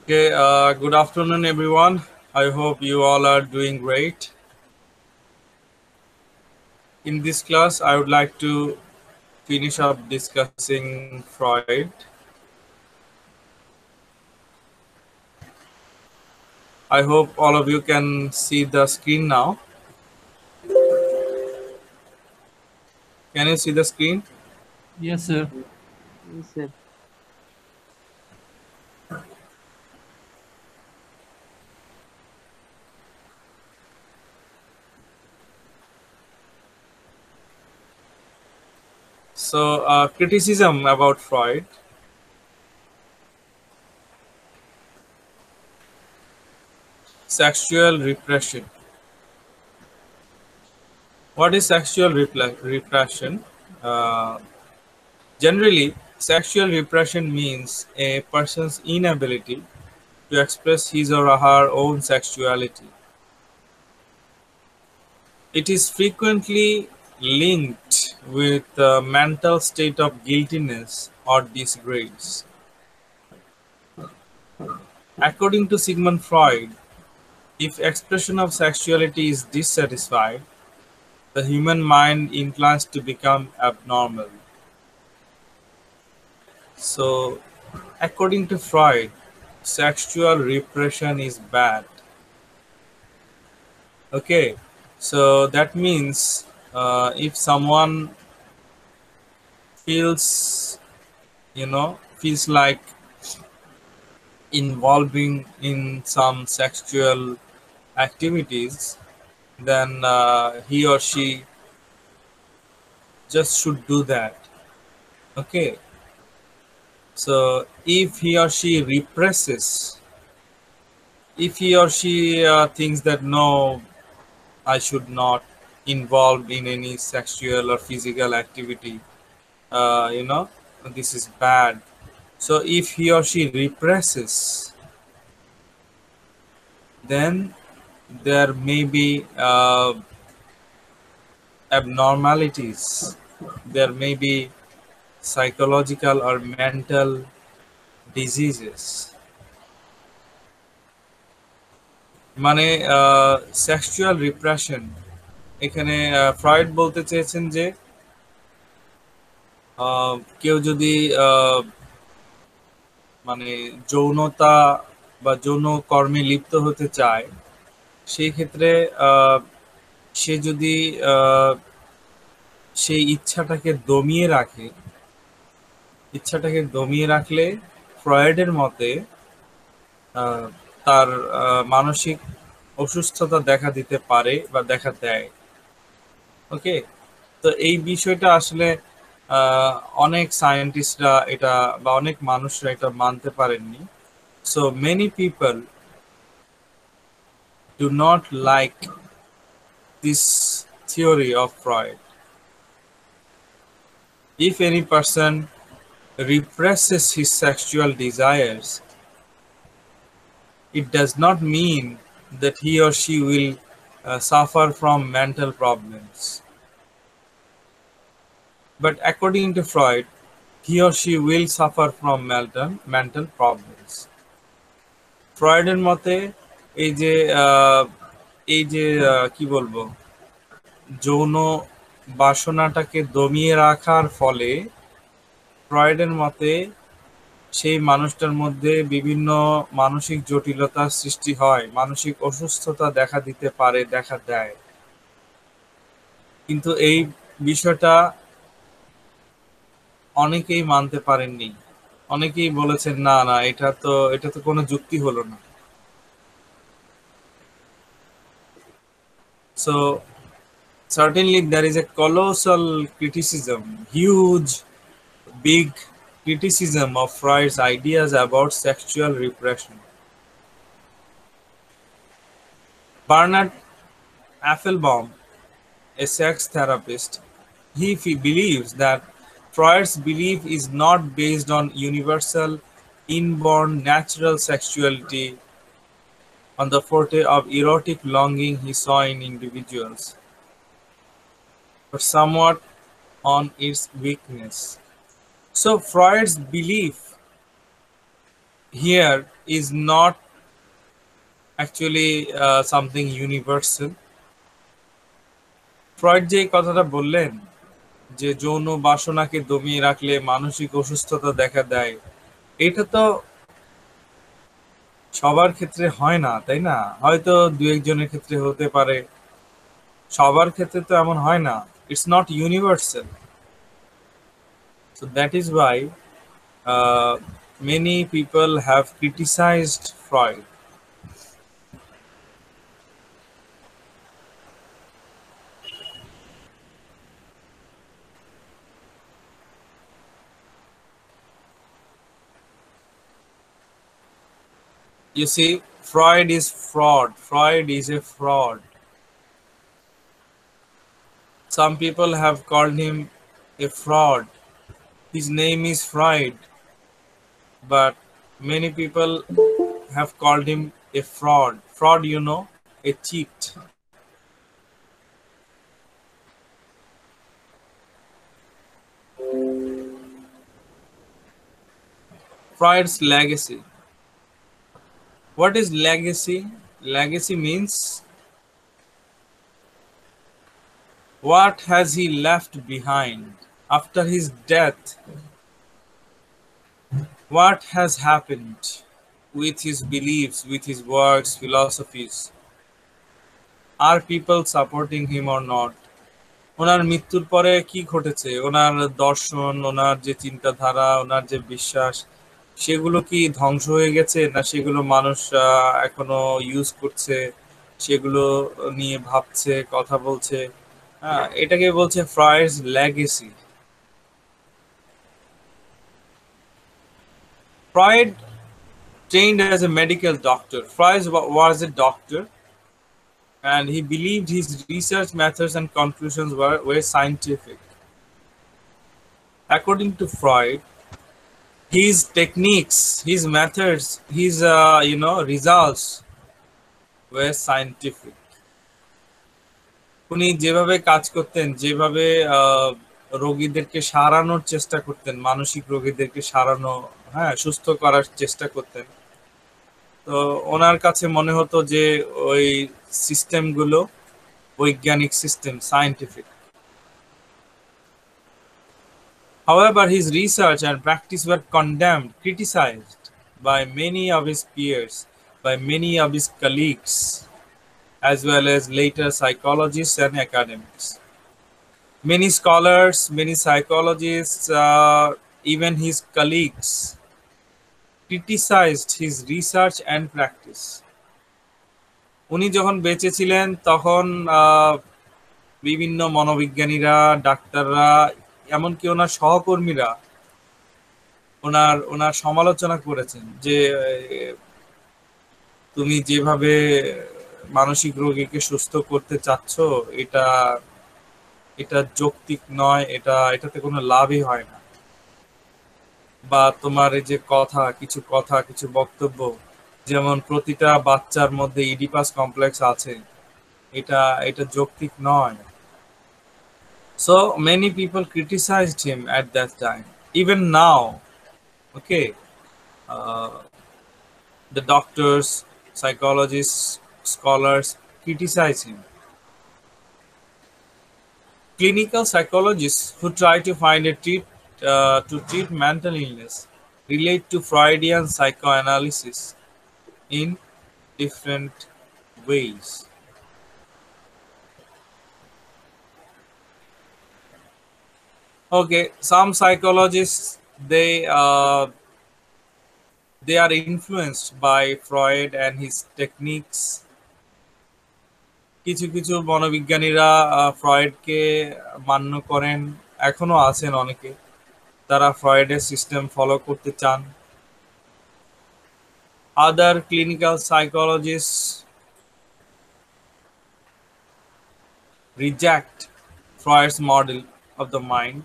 Okay, good afternoon, everyone. I hope you all are doing great. In this class, I would like to finish up discussing Freud. I hope all of you can see the screen now. Can you see the screen? Yes, sir. Yes, sir. So, criticism about Freud. Sexual repression. What is sexual repression? Uh, Generally, sexual repression means a person's inability to express his or her own sexuality. It is frequently linked with a mental state of guiltiness or disgrace. According to Sigmund Freud, if expression of sexuality is dissatisfied, the human mind inclines to become abnormal. So, according to Freud, sexual repression is bad. Okay, so that means if someone feels, feels like involving in some sexual activities, then he or she just should do that. Okay, so if he or she represses, if he or she thinks that no, I should not involve in any sexual or physical activity, uh, you know this is bad. So if he or she represses, then there may be abnormalities, there may be psychological or mental diseases. মানে sexual repression, এখানে Freud বলতে চেয়েছেন যে কেউ যদি মানে যৌনতা বা যৌন কর্মে লিপ্ত হতে চায়, সেই ক্ষেত্রে সে যদি সেই ইচ্ছাটাকে দমিয়ে রাখলে ফ্রয়েডের মতে তার মানসিক অসুস্থতা দেখা দিতে পারে বা দেখা দেয়। ওকে, তো এই বিষয়টা আসলে অনেক সায়েন্টিস্টরা এটা বা অনেক মানুষরা এটা মানতে পারেননি। So many people do not like this theory of Freud. If any person represses his sexual desires, it does not mean that he or she will suffer from mental problems. But according to Freud, he or she will suffer from mental problems. ফ্রয়েডের মতে এই যে কি বলবো, যৌন বাসনাটাকে দমিয়ে রাখার ফলে ফ্রয়েডের মতে সেই মানুষটার মধ্যে বিভিন্ন মানসিক জটিলতার সৃষ্টি হয়, মানসিক অসুস্থতা দেখা দিতে পারে, দেখা দেয়। কিন্তু এই বিষয়টা অনেকেই মানতে পারেননি, অনেকেই বলেছেন না না, এটা তো কোনো যুক্তি হলো না। So certainly there is a colossal criticism, huge, big criticism of Freud's ideas about sexual repression. Bernard Appelbaum, a sex therapist, he believes that Freud's belief is not based on universal, inborn, natural sexuality, on the forte of erotic longing he saw in individuals, but somewhat on its weakness. So Freud's belief here is not actually something universal. Freud যে কথাটা বললেন যে যৌন বাসনাকে দমিয়ে রাখলে মানসিক অসুস্থতা দেখা দেয়, এটা তো সবার ক্ষেত্রে হয় না, তাই না? হয়তো দু একজনের ক্ষেত্রে হতে পারে, সবার ক্ষেত্রে তো এমন হয় না। It's not universal. So that is Y many people have criticized Freud. You see, Freud is fraud. Freud is a fraud. Some people have called him a fraud. His name is Freud, but many people have called him a fraud. Fraud, you know, a cheat. Freud's legacy. What is legacy? Legacy means what has he left behind after his death? What has happened with his beliefs, with his works, philosophies? Are people supporting him or not? ওনার মৃত্যুর পরে কি ঘটেছে? ওনার দর্শন, ওনার যে চিন্তাধারা, ওনার যে বিশ্বাস, সেগুলো কি ধ্বংস হয়ে গেছে, না সেগুলো মানুষ এখনো ইউজ করছে, সেগুলো নিয়ে ভাবছে, কথা বলছে? এটাকে বলছে ফ্রয়েডস legacy. Freud trained as a medical doctor. Freud was a doctor, and he believed his research methods and conclusions were scientific. According to Freud, his techniques, his methods, his results were scientific. উনি যেভাবে কাজ করতেন, যেভাবে রোগীদেরকে সারানোর চেষ্টা করতেন, মানসিক রোগীদেরকে সারানো, সুস্থ করার চেষ্টা করতেন, তো ওনার কাছে মনে হতো যে ওই সিস্টেমগুলো বৈজ্ঞানিক system, scientific. However, his research and practice were condemned, criticized by many of his peers, by many of his colleagues, as well as later psychologists and academics. Many scholars, many psychologists, even his colleagues, criticized his research and practice. উনি যখন বেঁচে ছিলেন তখন বিভিন্ন মনোবিজ্ঞানীরা, ডাক্তাররা, এমনকি ওনার সহকর্মীরা ওনার সমালোচনা করেছেন যে তুমি যেভাবে মানসিক রোগীকে সুস্থ করতে চাচ্ছ, এটা যৌক্তিক নয়, এটাতে কোনো লাভই হয় না। বা তোমার এই যে কিছু বক্তব্য, যেমন প্রতিটা বাচ্চার মধ্যে ইডিপাস কমপ্লেক্স আছে, এটা যৌক্তিক নয়। So many people criticized him at that time. Even now, okay, the doctors, psychologists, scholars criticize him. Clinical psychologists who try to find to treat mental illness relate to Freudian psychoanalysis in different ways. Okay, some psychologists they are influenced by Freud and his techniques. কিছু মনোবিজ্ঞানীরা ফ্রয়েডকে মান্য করেন, এখনো আছেন অনেকে, তারা ফ্রয়েডের system follow করতে চান। Other clinical psychologists reject Freud's model of the mind